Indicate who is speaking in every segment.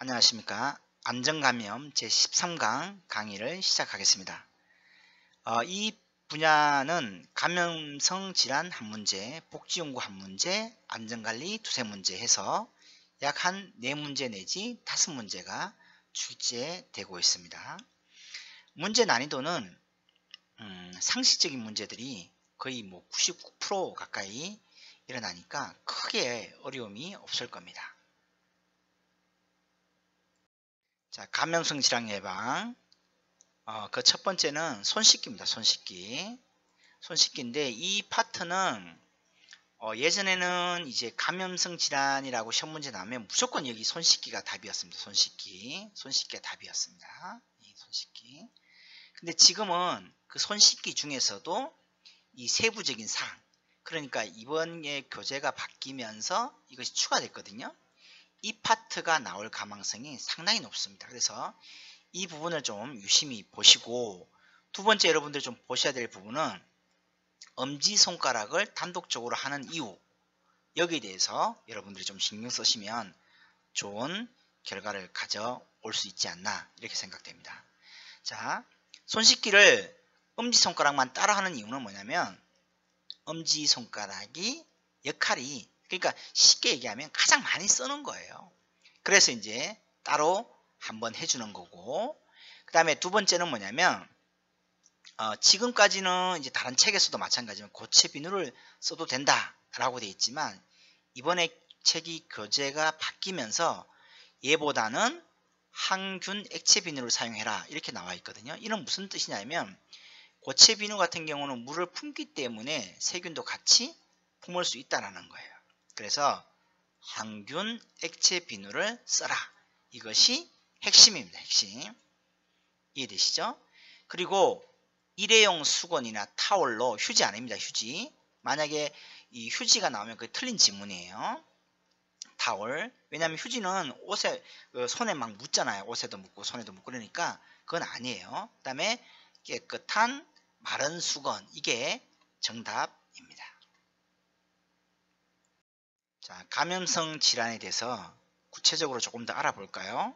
Speaker 1: 안녕하십니까. 안전감염 제13강 강의를 시작하겠습니다. 이 분야는 감염성 질환 한 문제, 복지연구 한 문제, 안전관리 두세 문제 해서 약 한 4문제 내지 5문제가 출제되고 있습니다. 문제 난이도는 상식적인 문제들이 거의 99% 가까이 일어나니까 크게 어려움이 없을 겁니다. 자, 감염성 질환 예방. 그 첫 번째는 손 씻기입니다. 손 씻기. 손 씻기인데 이 파트는 예전에는 이제 감염성 질환이라고 시험 문제 나오면 무조건 여기 손 씻기가 답이었습니다. 손 씻기. 손 씻기가 답이었습니다. 이 손 씻기. 근데 지금은 그 손 씻기 중에서도 이 세부적인 사항, 그러니까 이번에 교재가 바뀌면서 이것이 추가됐거든요. 이 파트가 나올 가능성이 상당히 높습니다. 그래서 이 부분을 좀 유심히 보시고, 두 번째 여러분들이 좀 보셔야 될 부분은 엄지손가락을 단독적으로 하는 이유, 여기에 대해서 여러분들이 좀 신경 쓰시면 좋은 결과를 가져올 수 있지 않나 이렇게 생각됩니다. 자, 손 씻기를 엄지손가락만 따라 하는 이유는 뭐냐면 엄지손가락이 역할이, 그러니까 쉽게 얘기하면 가장 많이 쓰는 거예요. 그래서 이제 따로 한번 해주는 거고, 그 다음에 두 번째는 뭐냐면 지금까지는 이제 다른 책에서도 마찬가지지만 고체 비누를 써도 된다 라고 되어 있지만 이번에 책이 교재가 바뀌면서 얘보다는 항균 액체 비누를 사용해라 이렇게 나와 있거든요. 이는 무슨 뜻이냐면 고체 비누 같은 경우는 물을 품기 때문에 세균도 같이 품을 수 있다는 거예요. 그래서 항균 액체 비누를 써라, 이것이 핵심입니다. 핵심. 이해되시죠? 그리고 일회용 수건이나 타월로, 휴지 아닙니다. 휴지. 만약에 이 휴지가 나오면 그게 틀린 지문이에요. 타월. 왜냐하면 휴지는 옷에 손에 막 묻잖아요. 옷에도 묻고 손에도 묻고, 그러니까 그건 아니에요. 그 다음에 깨끗한 마른 수건, 이게 정답입니다. 자, 감염성 질환에 대해서 구체적으로 조금 더 알아볼까요?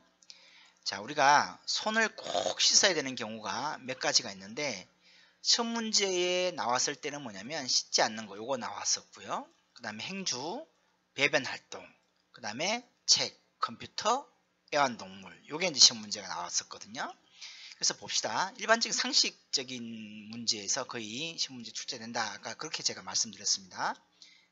Speaker 1: 자, 우리가 손을 꼭 씻어야 되는 경우가 몇 가지가 있는데, 시험 문제에 나왔을 때는 뭐냐면 씻지 않는 거, 요거 나왔었고요. 그 다음에 행주, 배변 활동, 그 다음에 책, 컴퓨터, 애완동물, 요게 이제 시험 문제가 나왔었거든요. 그래서 봅시다. 일반적인 상식적인 문제에서 거의 시험 문제 출제된다, 아까 그렇게 제가 말씀드렸습니다.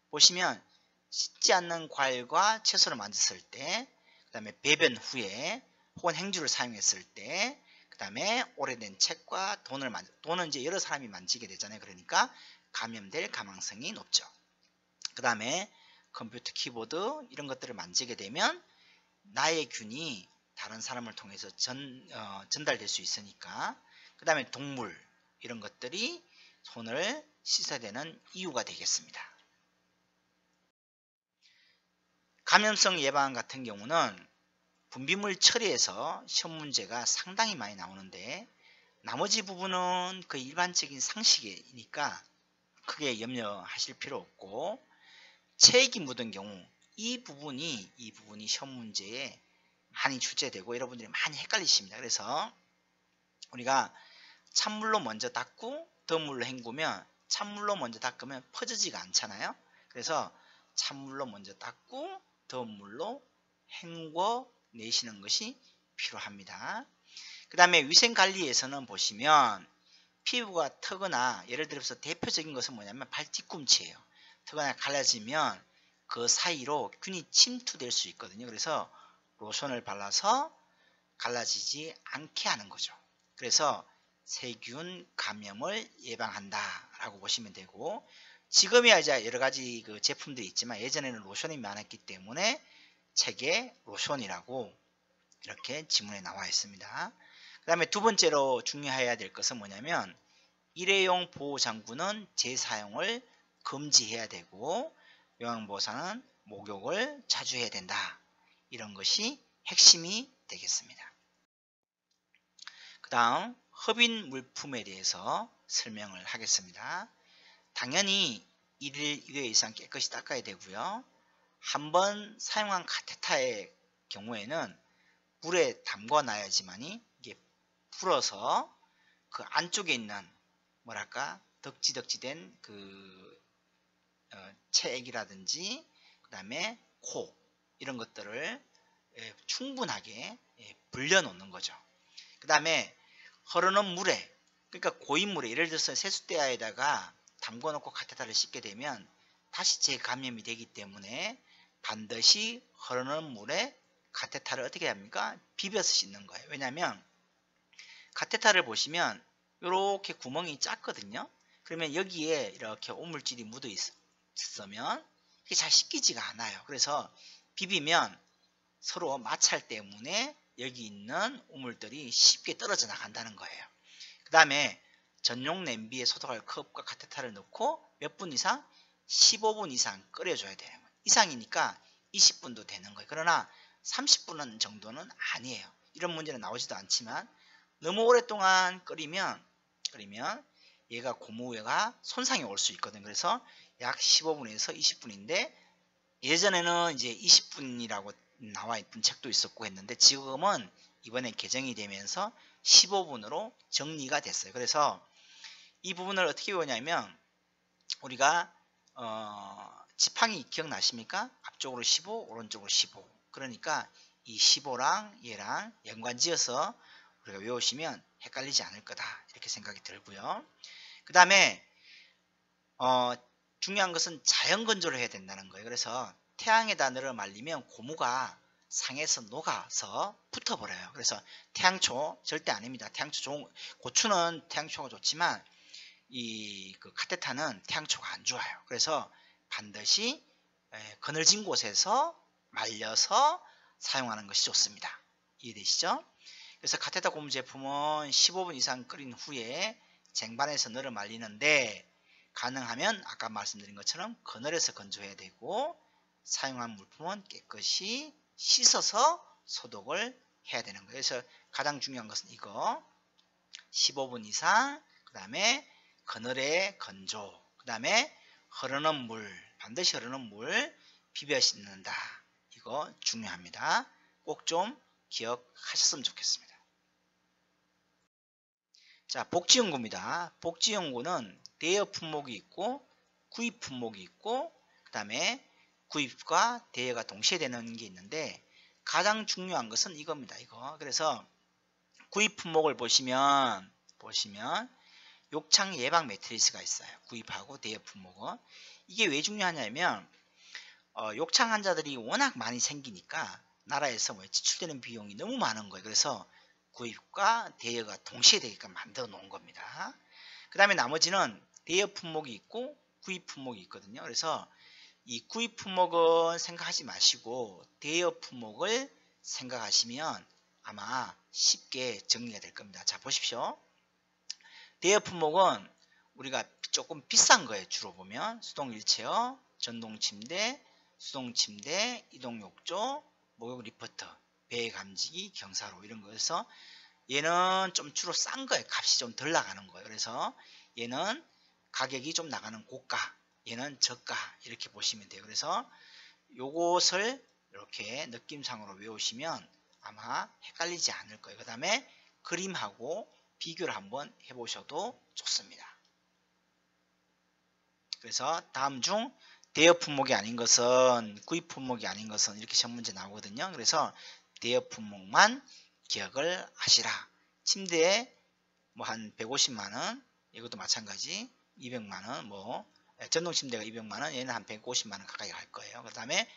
Speaker 1: 보시면 씻지 않는 과일과 채소를 만졌을 때, 그 다음에 배변 후에 혹은 행주를 사용했을 때, 그 다음에 오래된 책과 돈은 이제 여러 사람이 만지게 되잖아요. 그러니까 감염될 가능성이 높죠. 그 다음에 컴퓨터 키보드 이런 것들을 만지게 되면 나의 균이 다른 사람을 통해서 전달될 수 있으니까, 그 다음에 동물 이런 것들이 손을 씻어야 되는 이유가 되겠습니다. 감염성 예방 같은 경우는 분비물 처리에서 시험 문제가 상당히 많이 나오는데, 나머지 부분은 그 일반적인 상식이니까 크게 염려하실 필요 없고, 체액이 묻은 경우 이 부분이 시험 문제에 많이 출제되고 여러분들이 많이 헷갈리십니다. 그래서 우리가 찬물로 먼저 닦고 더운 물로 헹구면, 찬물로 먼저 닦으면 퍼지지가 않잖아요. 그래서 찬물로 먼저 닦고 더운 물로 헹궈 내시는 것이 필요합니다. 그 다음에 위생관리에서는 보시면 피부가 트거나, 예를 들어서 대표적인 것은 뭐냐면 발 뒤꿈치예요. 트거나 갈라지면 그 사이로 균이 침투될 수 있거든요. 그래서 로션을 발라서 갈라지지 않게 하는 거죠. 그래서 세균 감염을 예방한다 라고 보시면 되고, 지금이야 이제 여러 가지 그 제품들이 있지만 예전에는 로션이 많았기 때문에 책에 로션이라고 이렇게 지문에 나와 있습니다. 그 다음에 두 번째로 중요해야 될 것은 뭐냐면 일회용 보호장구는 재사용을 금지해야 되고, 요양보호사는 목욕을 자주 해야 된다. 이런 것이 핵심이 되겠습니다. 그 다음 흡인 물품에 대해서 설명을 하겠습니다. 당연히 1일 2회 이상 깨끗이 닦아야 되고요. 한번 사용한 카테터의 경우에는 물에 담궈 놔야지만이 이게 불어서 그 안쪽에 있는 뭐랄까 덕지덕지된 그 체액이라든지 그 다음에 코 이런 것들을 충분하게 불려 놓는 거죠. 그 다음에 흐르는 물에, 그러니까 고인물에, 예를 들어서 세숫대야에다가 담궈 놓고 카테터를 씻게 되면 다시 재감염이 되기 때문에 반드시 흐르는 물에 카테터를 어떻게 합니까? 비벼서 씻는 거예요. 왜냐하면 카테터를 보시면 이렇게 구멍이 작거든요. 그러면 여기에 이렇게 오물질이 묻어 있으면 이게 잘 씻기지가 않아요. 그래서 비비면 서로 마찰 때문에 여기 있는 우물들이 쉽게 떨어져 나간다는 거예요. 그 다음에 전용 냄비에 소독할 컵과 카테터를 넣고 몇 분 이상? 15분 이상 끓여줘야 돼요. 이상이니까 20분도 되는 거예요. 그러나 30분 정도는 아니에요. 이런 문제는 나오지도 않지만 너무 오랫동안 끓이면 얘가 고무가 손상이 올 수 있거든요. 그래서 약 15분에서 20분인데 예전에는 이제 20분이라고 나와 있던 책도 있었고 했는데 지금은 이번에 개정이 되면서 15분으로 정리가 됐어요. 그래서 이 부분을 어떻게 배우냐면 우리가 지팡이 기억나십니까? 앞쪽으로 15, 오른쪽으로 15. 그러니까 이 15랑 얘랑 연관지어서 우리가 외우시면 헷갈리지 않을 거다 이렇게 생각이 들고요. 그 다음에 중요한 것은 자연 건조를 해야 된다는 거예요. 그래서 태양에다 널어 말리면 고무가 상해서 녹아서 붙어버려요. 그래서 태양초 절대 아닙니다. 태양초 고추는 태양초가 좋지만 그 카테타는 태양초가 안 좋아요. 그래서 반드시 그늘진 곳에서 말려서 사용하는 것이 좋습니다. 이해되시죠? 그래서 카테타 고무 제품은 15분 이상 끓인 후에 쟁반에서 널어 말리는데 가능하면 아까 말씀드린 것처럼 그늘에서 건조해야 되고 사용한 물품은 깨끗이 씻어서 소독을 해야 되는 거예요. 그래서 가장 중요한 것은 이거 15분 이상, 그 다음에 그늘에 건조, 그 다음에 흐르는 물, 반드시 흐르는 물 비벼 씻는다. 이거 중요합니다. 꼭 좀 기억하셨으면 좋겠습니다. 자, 복지연구입니다. 복지연구는 대여 품목이 있고 구입 품목이 있고 그 다음에 구입과 대여가 동시에 되는 게 있는데 가장 중요한 것은 이겁니다. 이거. 그래서 구입 품목을 보시면 욕창 예방 매트리스가 있어요. 구입하고 대여 품목은. 이게 왜 중요하냐면 욕창 환자들이 워낙 많이 생기니까 나라에서 지출되는 비용이 너무 많은 거예요. 그래서 구입과 대여가 동시에 되게끔 만들어 놓은 겁니다. 그 다음에 나머지는 대여 품목이 있고 구입 품목이 있거든요. 그래서 이 구입 품목은 생각하지 마시고 대여 품목을 생각하시면 아마 쉽게 정리가 될 겁니다. 자, 보십시오. 대여 품목은 우리가 조금 비싼 거예요. 주로 보면 수동 휠체어, 전동 침대, 수동 침대, 이동 욕조, 목욕 리프트, 배 감지기, 경사로 이런 거에서 얘는 좀 주로 싼 거예요. 값이 좀 덜 나가는 거예요. 그래서 얘는 가격이 좀 나가는 고가, 얘는 저가 이렇게 보시면 돼요. 그래서 요것을 이렇게 느낌상으로 외우시면 아마 헷갈리지 않을 거예요. 그 다음에 그림하고 비교를 한번 해보셔도 좋습니다. 그래서 다음 중 대여 품목이 아닌 것은 구입 품목이 아닌 것은 이렇게 시험 문제 나오거든요. 그래서 대여 품목만 기억을 하시라. 침대에 뭐 한 150만원, 이것도 마찬가지 200만원, 전동 침대가 200만원, 얘는 한 150만원 가까이 갈 거예요. 그 다음에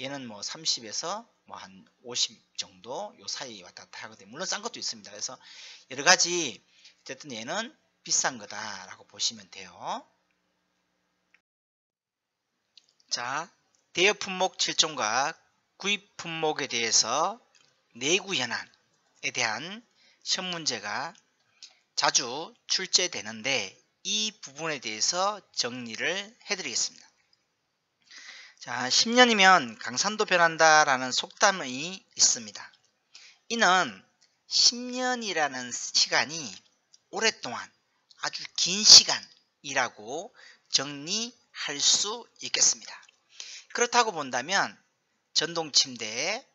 Speaker 1: 얘는 뭐 30에서 뭐 한 50 정도 요 사이 왔다 갔다 하거든요. 물론 싼 것도 있습니다. 그래서 여러 가지 어쨌든 얘는 비싼 거다라고 보시면 돼요. 자, 대여 품목 7종과 구입 품목에 대해서 내구 현안에 대한 시험 문제가 자주 출제되는데 이 부분에 대해서 정리를 해드리겠습니다. 자, 10년이면 강산도 변한다 라는 속담이 있습니다. 이는 10년이라는 시간이 오랫동안 아주 긴 시간이라고 정리할 수 있겠습니다. 그렇다고 본다면 전동 침대,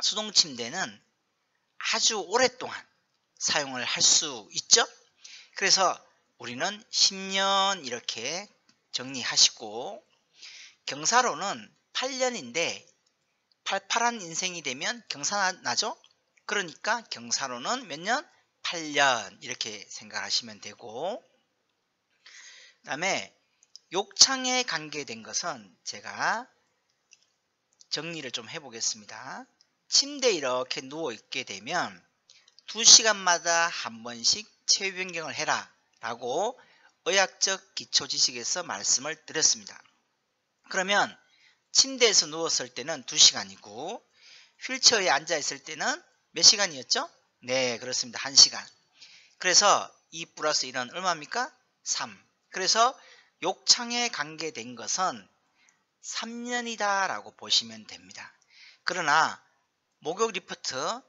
Speaker 1: 수동 침대는 아주 오랫동안 사용을 할 수 있죠. 그래서 우리는 10년 이렇게 정리하시고, 경사로는 8년인데 팔팔한 인생이 되면 경사나죠. 그러니까 경사로는 몇 년? 8년 이렇게 생각하시면 되고, 그 다음에 욕창에 관계된 것은 제가 정리를 좀 해보겠습니다. 침대에 이렇게 누워있게 되면 2시간마다 한 번씩 체위 변경을 해라 라고 의학적 기초지식에서 말씀을 드렸습니다. 그러면 침대에서 누웠을 때는 2시간이고 휠체어에 앉아있을 때는 몇 시간이었죠? 네, 그렇습니다. 1시간. 그래서 2 플러스 1은 얼마입니까? 3. 그래서 욕창에 관계된 것은 3년이다 라고 보시면 됩니다. 그러나 목욕 리프트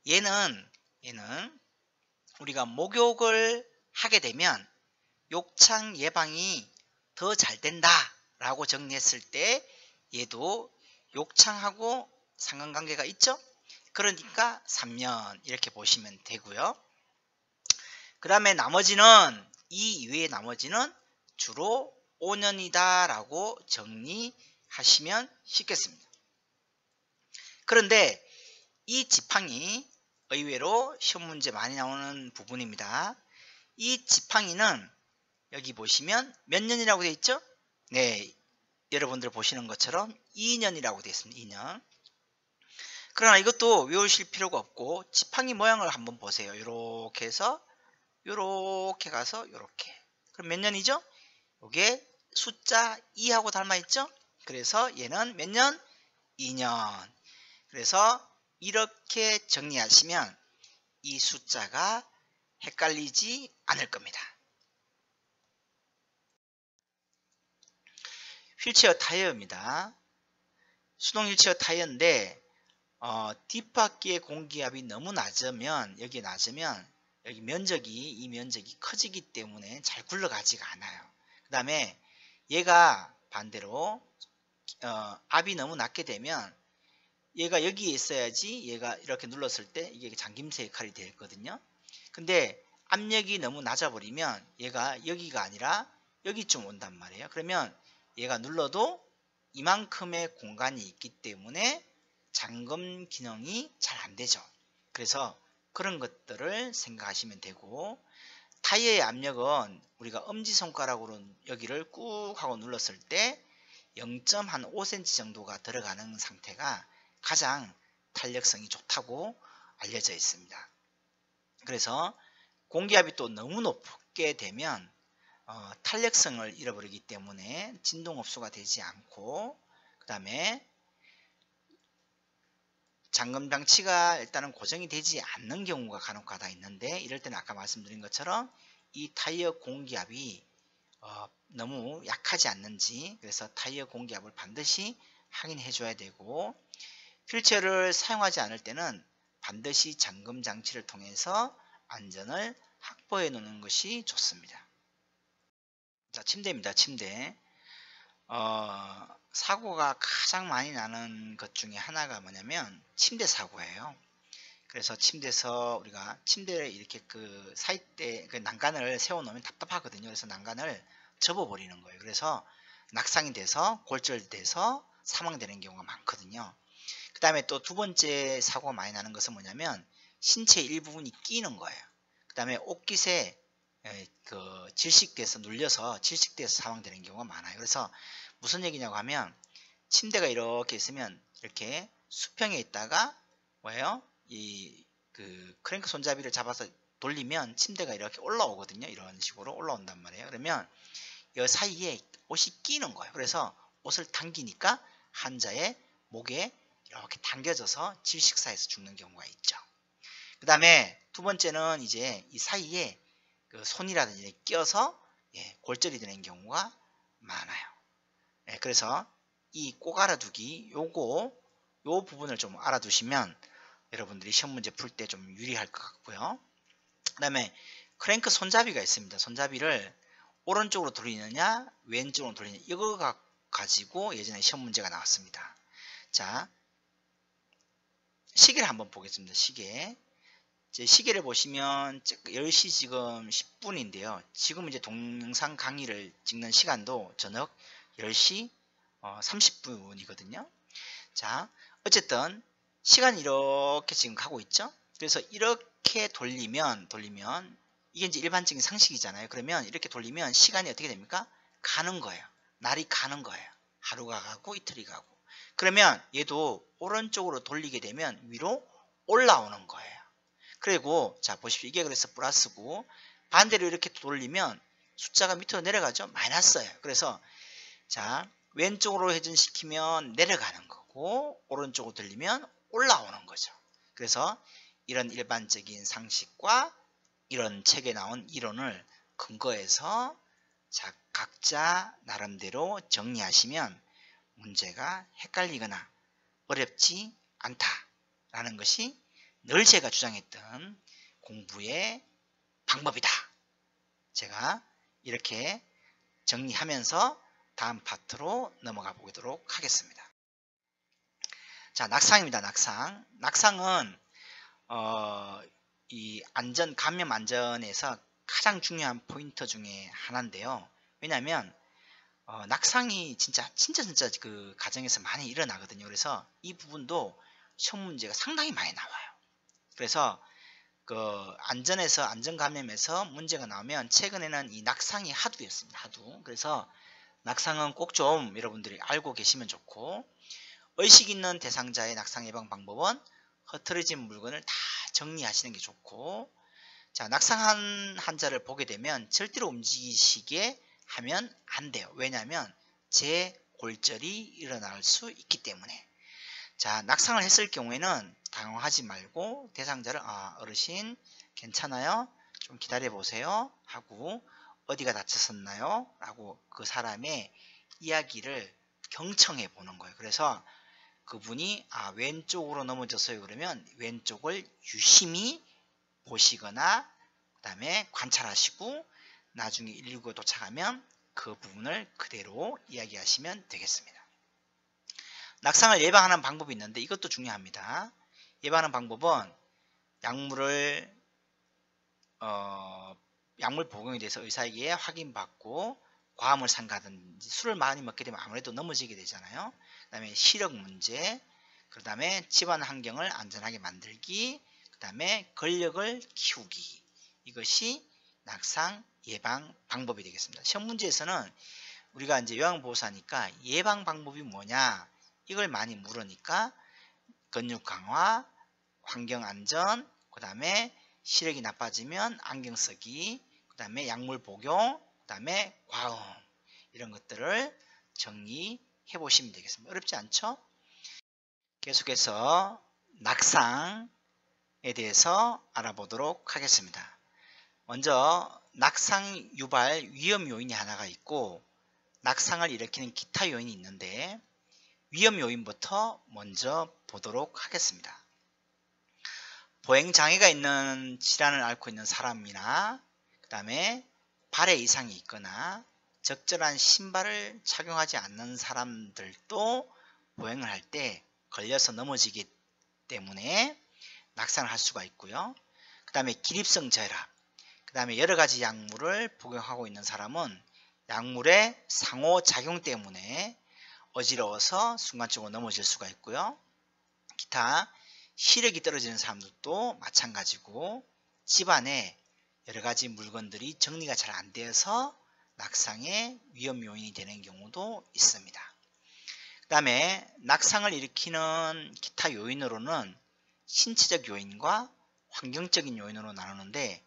Speaker 1: 얘는 우리가 목욕을 하게 되면 욕창 예방이 더 잘 된다 라고 정리했을 때 얘도 욕창하고 상관관계가 있죠. 그러니까 3년 이렇게 보시면 되고요. 그 다음에 나머지는 이 이외의 나머지는 주로 5년이다 라고 정리하시면 쉽겠습니다. 그런데 이 지팡이 의외로 시험 문제 많이 나오는 부분입니다. 이 지팡이는 여기 보시면 몇 년이라고 되어 있죠? 네, 여러분들 보시는 것처럼 2년이라고 되어 있습니다. 2년. 그러나 이것도 외우실 필요가 없고 지팡이 모양을 한번 보세요. 이렇게 해서 이렇게 가서 이렇게. 그럼 몇 년이죠? 이게 숫자 2하고 닮아 있죠? 그래서 얘는 몇 년? 2년. 그래서 이렇게 정리하시면 이 숫자가 헷갈리지 않을 겁니다. 휠체어 타이어입니다. 수동 휠체어 타이어인데 뒷바퀴의 공기압이 너무 낮으면 여기 여기 이 면적이 커지기 때문에 잘 굴러가지가 않아요. 그 다음에 얘가 반대로 압이 너무 낮게 되면 얘가 여기에 있어야지 얘가 이렇게 눌렀을 때 이게 잠김새 역할이 되거든요. 근데 압력이 너무 낮아 버리면 얘가 여기가 아니라 여기쯤 온단 말이에요. 그러면 얘가 눌러도 이만큼의 공간이 있기 때문에 잠금 기능이 잘 안 되죠. 그래서 그런 것들을 생각하시면 되고, 타이어의 압력은 우리가 엄지손가락으로 여기를 꾹 하고 눌렀을 때 0.5cm 정도가 들어가는 상태가 가장 탄력성이 좋다고 알려져 있습니다. 그래서 공기압이 또 너무 높게 되면 탄력성을 잃어버리기 때문에 진동 흡수가 되지 않고, 그 다음에 잠금 장치가 일단은 고정이 되지 않는 경우가 간혹가다 있는데, 이럴 때는 아까 말씀드린 것처럼 이 타이어 공기압이 너무 약하지 않는지, 그래서 타이어 공기압을 반드시 확인해 줘야 되고, 휠체어를 사용하지 않을 때는 반드시 잠금 장치를 통해서 안전을 확보해 놓는 것이 좋습니다. 자, 침대입니다. 침대. 사고가 가장 많이 나는 것 중에 하나가 뭐냐면 침대 사고예요. 그래서 침대에서 우리가 침대를 이렇게 그 사이대 그 난간을 세워 놓으면 답답하거든요. 그래서 난간을 접어 버리는 거예요. 그래서 낙상이 돼서 골절돼서 사망되는 경우가 많거든요. 그 다음에 또 두 번째 사고가 많이 나는 것은 뭐냐면 신체 일부분이 끼는 거예요. 그 다음에 옷깃에 질식돼서 눌려서 질식돼서 사망되는 경우가 많아요. 그래서 무슨 얘기냐고 하면 침대가 이렇게 있으면 이렇게 수평에 있다가 뭐예요? 그 크랭크 손잡이를 잡아서 돌리면 침대가 이렇게 올라오거든요. 이런 식으로 올라온단 말이에요. 그러면 이 사이에 옷이 끼는 거예요. 그래서 옷을 당기니까 환자의 목에 이렇게 당겨져서 질식사에서 죽는 경우가 있죠. 그 다음에 두 번째는 이제 이 사이에 그 손이라든지 껴서 골절이 되는 경우가 많아요. 그래서 이 꼭 알아두기 요 부분을 좀 알아두시면 여러분들이 시험 문제 풀 때 좀 유리할 것 같고요. 그 다음에 크랭크 손잡이가 있습니다. 손잡이를 오른쪽으로 돌리느냐 왼쪽으로 돌리느냐 이거 가지고 예전에 시험 문제가 나왔습니다. 자, 시계를 한번 보겠습니다. 시계. 제 시계를 보시면 10시 지금 10분인데요. 지금 이제 동영상 강의를 찍는 시간도 저녁 10시 30분이거든요. 자, 어쨌든 시간이 이렇게 지금 가고 있죠. 그래서 이렇게 돌리면 이게 이제 일반적인 상식이잖아요. 그러면 이렇게 돌리면 시간이 어떻게 됩니까? 가는 거예요. 날이 가는 거예요. 하루가 가고 이틀이 가고. 그러면 얘도 오른쪽으로 돌리게 되면 위로 올라오는 거예요. 그리고 자 보십시오. 이게 그래서 플러스고 반대로 이렇게 돌리면 숫자가 밑으로 내려가죠. 마이너스예요. 그래서 자 왼쪽으로 회전시키면 내려가는 거고 오른쪽으로 돌리면 올라오는 거죠. 그래서 이런 일반적인 상식과 이런 책에 나온 이론을 근거해서 자 각자 나름대로 정리하시면 문제가 헷갈리거나 어렵지 않다라는 것이 늘 제가 주장했던 공부의 방법이다. 제가 이렇게 정리하면서 다음 파트로 넘어가 보도록 하겠습니다. 자, 낙상입니다. 낙상. 낙상은 이 감염 안전에서 가장 중요한 포인트 중에 하나인데요. 왜냐하면 낙상이 진짜 그 가정에서 많이 일어나거든요. 그래서 이 부분도 시험 문제가 상당히 많이 나와요. 그래서 그 안전 감염에서 문제가 나오면 최근에는 이 낙상이 하두였습니다. 하두. 그래서 낙상은 꼭 좀 여러분들이 알고 계시면 좋고 의식 있는 대상자의 낙상 예방 방법은 흐트러진 물건을 다 정리하시는 게 좋고 자 낙상한 환자를 보게 되면 절대로 움직이시게 하면 안 돼요. 왜냐하면 재골절이 일어날 수 있기 때문에 자 낙상을 했을 경우에는 당황하지 말고 대상자를 어르신 괜찮아요? 좀 기다려 보세요 하고 어디가 다쳤었나요? 라고 그 사람의 이야기를 경청해 보는 거예요. 그래서 그분이 왼쪽으로 넘어졌어요. 그러면 왼쪽을 유심히 보시거나 그 다음에 관찰하시고 나중에 119에 도착하면 그 부분을 그대로 이야기하시면 되겠습니다. 낙상을 예방하는 방법이 있는데 이것도 중요합니다. 예방하는 방법은 약물 복용에 대해서 의사에게 확인받고 과음을 삼가든지 술을 많이 먹게 되면 아무래도 넘어지게 되잖아요. 그 다음에 시력 문제, 그 다음에 집안 환경을 안전하게 만들기, 그 다음에 근력을 키우기. 이것이 낙상 예방 방법이 되겠습니다. 시험 문제에서는 우리가 이제 요양보호사니까 예방 방법이 뭐냐 이걸 많이 물으니까 근육 강화, 환경 안전, 그 다음에 시력이 나빠지면 안경 쓰기, 그 다음에 약물 복용, 그 다음에 과음 이런 것들을 정리해 보시면 되겠습니다. 어렵지 않죠? 계속해서 낙상에 대해서 알아보도록 하겠습니다. 먼저 낙상 유발 위험 요인이 하나가 있고 낙상을 일으키는 기타 요인이 있는데 위험 요인부터 먼저 보도록 하겠습니다. 보행장애가 있는 질환을 앓고 있는 사람이나 그 다음에 발에 이상이 있거나 적절한 신발을 착용하지 않는 사람들도 보행을 할 때 걸려서 넘어지기 때문에 낙상을 할 수가 있고요. 그 다음에 기립성 저혈압, 그 다음에 여러가지 약물을 복용하고 있는 사람은 약물의 상호작용 때문에 어지러워서 순간적으로 넘어질 수가 있고요. 기타 시력이 떨어지는 사람들도 마찬가지고 집안에 여러가지 물건들이 정리가 잘 안 되어서 낙상의 위험 요인이 되는 경우도 있습니다. 그 다음에 낙상을 일으키는 기타 요인으로는 신체적 요인과 환경적인 요인으로 나누는데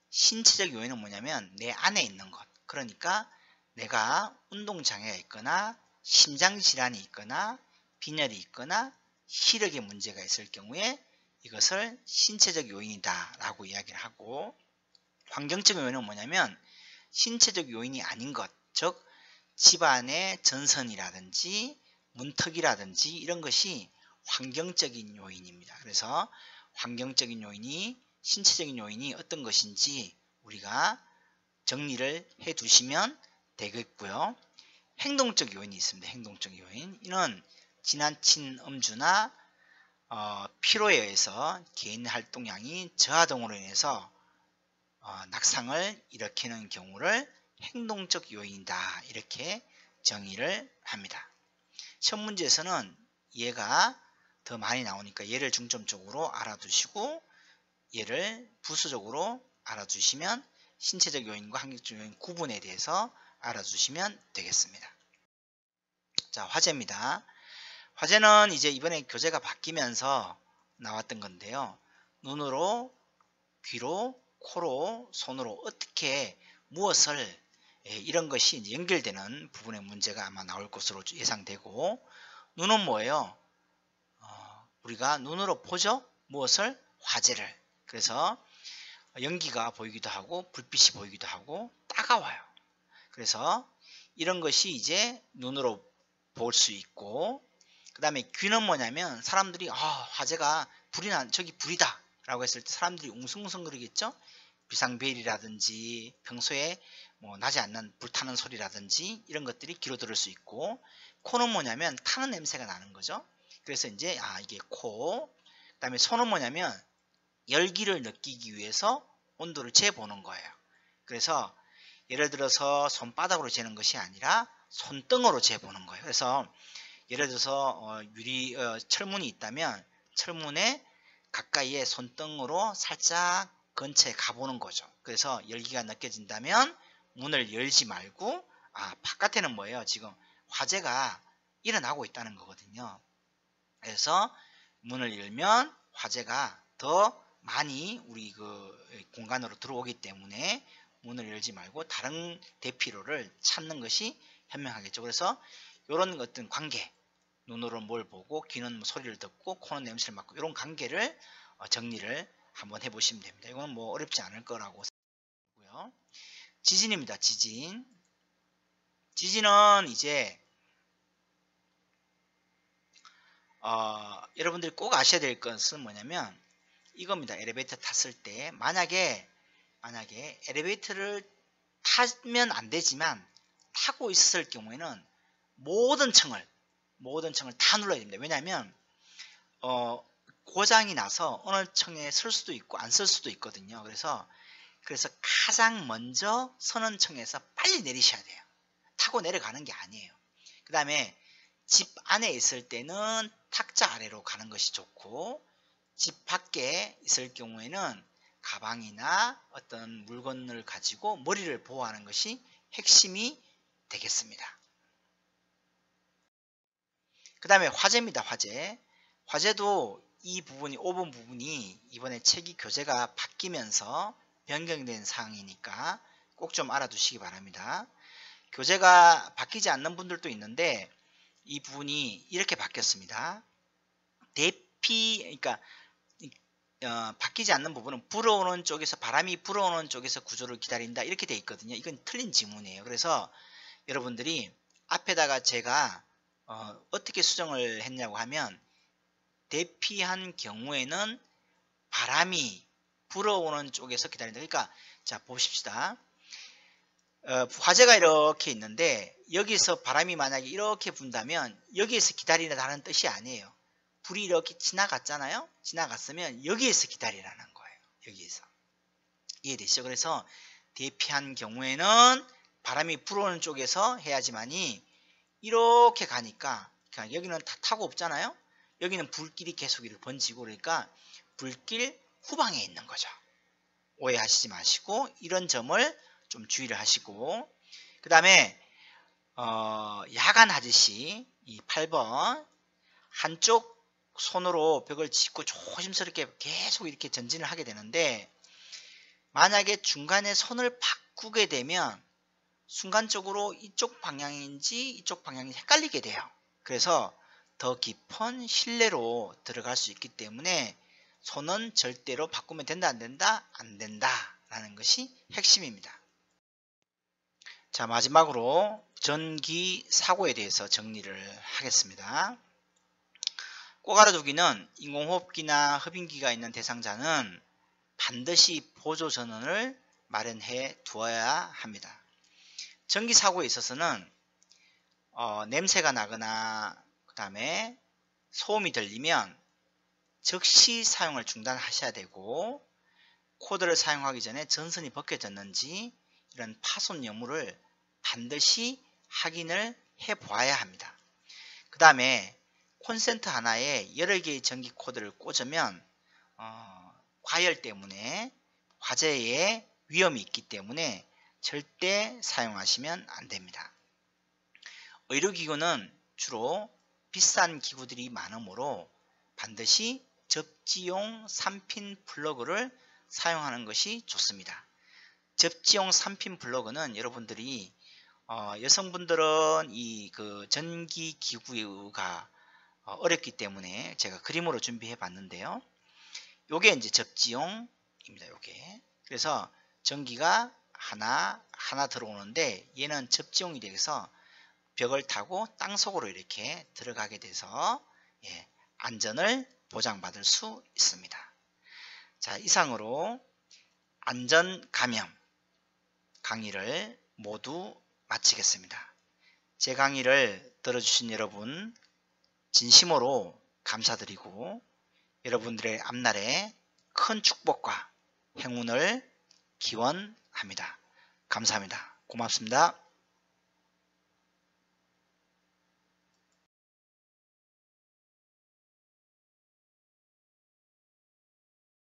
Speaker 1: 신체적 요인은 뭐냐면 내 안에 있는 것, 그러니까 내가 운동장애가 있거나 심장질환이 있거나 빈혈이 있거나 시력에 문제가 있을 경우에 이것을 신체적 요인이다 라고 이야기를 하고 환경적 요인은 뭐냐면 신체적 요인이 아닌 것, 즉 집안의 전선이라든지 문턱이라든지 이런 것이 환경적인 요인입니다. 그래서 환경적인 요인이 신체적인 요인이 어떤 것인지 우리가 정리를 해 두시면 되겠고요. 행동적 요인이 있습니다. 행동적 요인. 이는 지나친 음주나 피로에 의해서 개인 활동량이 저하동으로 인해서 낙상을 일으키는 경우를 행동적 요인이다 이렇게 정의를 합니다. 시험 문제에서는 얘가 더 많이 나오니까 얘를 중점적으로 알아두시고 얘를 부수적으로 알아두시면 신체적 요인과 환경적 요인 구분에 대해서 알아두시면 되겠습니다. 자, 화제입니다. 화제는 이제 이번에 교재가 바뀌면서 나왔던 건데요. 눈으로, 귀로, 코로, 손으로 어떻게 무엇을 이런 것이 이제 연결되는 부분의 문제가 아마 나올 것으로 예상되고, 눈은 뭐예요? 우리가 눈으로 보죠? 무엇을? 화제를. 그래서 연기가 보이기도 하고 불빛이 보이기도 하고 따가워요. 그래서 이런 것이 이제 눈으로 볼 수 있고, 그 다음에 귀는 뭐냐면 사람들이 화재가 저기 불이다 라고 했을 때 사람들이 웅성웅성 그러겠죠. 비상벨이라든지 평소에 뭐 나지 않는 불타는 소리라든지 이런 것들이 귀로 들을 수 있고, 코는 뭐냐면 타는 냄새가 나는 거죠. 그래서 이제 이게 코. 그 다음에 손은 뭐냐면 열기를 느끼기 위해서 온도를 재보는 거예요. 그래서 예를 들어서 손바닥으로 재는 것이 아니라 손등으로 재보는 거예요. 그래서 예를 들어서 철문이 있다면 철문에 가까이에 손등으로 살짝 근처에 가보는 거죠. 그래서 열기가 느껴진다면 문을 열지 말고 바깥에는 뭐예요? 지금 화재가 일어나고 있다는 거거든요. 그래서 문을 열면 화재가 더 많이 우리 그 공간으로 들어오기 때문에 문을 열지 말고 다른 대피로를 찾는 것이 현명하겠죠. 그래서 이런 어떤 관계, 눈으로 뭘 보고 귀는 소리를 듣고 코는 냄새를 맡고 이런 관계를 정리를 한번 해보시면 됩니다. 이건 뭐 어렵지 않을 거라고 생각하고요. 지진입니다. 지진은 이제 여러분들이 꼭 아셔야 될 것은 뭐냐면 이겁니다. 엘리베이터 탔을 때 만약에 엘리베이터를 타면 안 되지만 타고 있을 경우에는 모든 층을 다 눌러야 됩니다. 왜냐하면 고장이 나서 어느 층에 설 수도 있고 안 설 수도 있거든요. 그래서 가장 먼저 서는 층에서 빨리 내리셔야 돼요. 타고 내려가는 게 아니에요. 그 다음에 집 안에 있을 때는 탁자 아래로 가는 것이 좋고, 집 밖에 있을 경우에는 가방이나 어떤 물건을 가지고 머리를 보호하는 것이 핵심이 되겠습니다. 그 다음에 화재입니다. 화재도 이 부분이 5번 부분이 이번에 책이 교재가 바뀌면서 변경된 사항이니까 꼭 좀 알아두시기 바랍니다. 교재가 바뀌지 않는 분들도 있는데 이 부분이 이렇게 바뀌었습니다. 그러니까 바뀌지 않는 부분은 불어오는 쪽에서 바람이 불어오는 쪽에서 구조를 기다린다 이렇게 돼 있거든요. 이건 틀린 지문이에요. 그래서 여러분들이 앞에다가 제가 어떻게 수정을 했냐고 하면 대피한 경우에는 바람이 불어오는 쪽에서 기다린다. 그러니까 자 보십시다. 화재가 이렇게 있는데 여기서 바람이 만약에 이렇게 분다면 여기에서 기다리라는 뜻이 아니에요. 불이 이렇게 지나갔잖아요. 지나갔으면 여기에서 기다리라는 거예요. 여기에서. 이해되시죠? 그래서 대피한 경우에는 바람이 불어오는 쪽에서 해야지만이 이렇게 가니까 여기는 다 타고 없잖아요. 여기는 불길이 계속 이렇게 번지고 그러니까 불길 후방에 있는 거죠. 오해하시지 마시고 이런 점을 좀 주의를 하시고, 그 다음에 야간 하듯이 이 8번 한쪽 손으로 벽을 짚고 조심스럽게 계속 이렇게 전진을 하게 되는데, 만약에 중간에 손을 바꾸게 되면 순간적으로 이쪽 방향인지 이쪽 방향이 헷갈리게 돼요. 그래서 더 깊은 실내로 들어갈 수 있기 때문에 손은 절대로 바꾸면 된다 안 된다? 안 된다 라는 것이 핵심입니다. 자, 마지막으로 전기 사고에 대해서 정리를 하겠습니다. 꼭 알아두기는 인공호흡기나 흡인기가 있는 대상자는 반드시 보조전원을 마련해 두어야 합니다. 전기 사고에 있어서는 냄새가 나거나 그 다음에 소음이 들리면 즉시 사용을 중단하셔야 되고, 코드를 사용하기 전에 전선이 벗겨졌는지 이런 파손 여부를 반드시 확인을 해 보아야 합니다. 그 다음에 콘센트 하나에 여러 개의 전기 코드를 꽂으면 과열 때문에 화재의 위험이 있기 때문에 절대 사용하시면 안 됩니다. 의료기구는 주로 비싼 기구들이 많으므로 반드시 접지용 3핀 플러그를 사용하는 것이 좋습니다. 접지용 3핀 플러그는 여러분들이 여성분들은 이 전기 기구가 어렵기 때문에 제가 그림으로 준비해 봤는데요. 요게 이제 접지용입니다. 요게. 그래서 전기가 하나 들어오는데 얘는 접지용이 돼서 벽을 타고 땅속으로 이렇게 들어가게 돼서 안전을 보장받을 수 있습니다. 자, 이상으로 안전 감염 강의를 모두 마치겠습니다. 제 강의를 들어주신 여러분 진심으로 감사드리고 여러분들의 앞날에 큰 축복과 행운을 기원합니다. 감사합니다. 고맙습니다.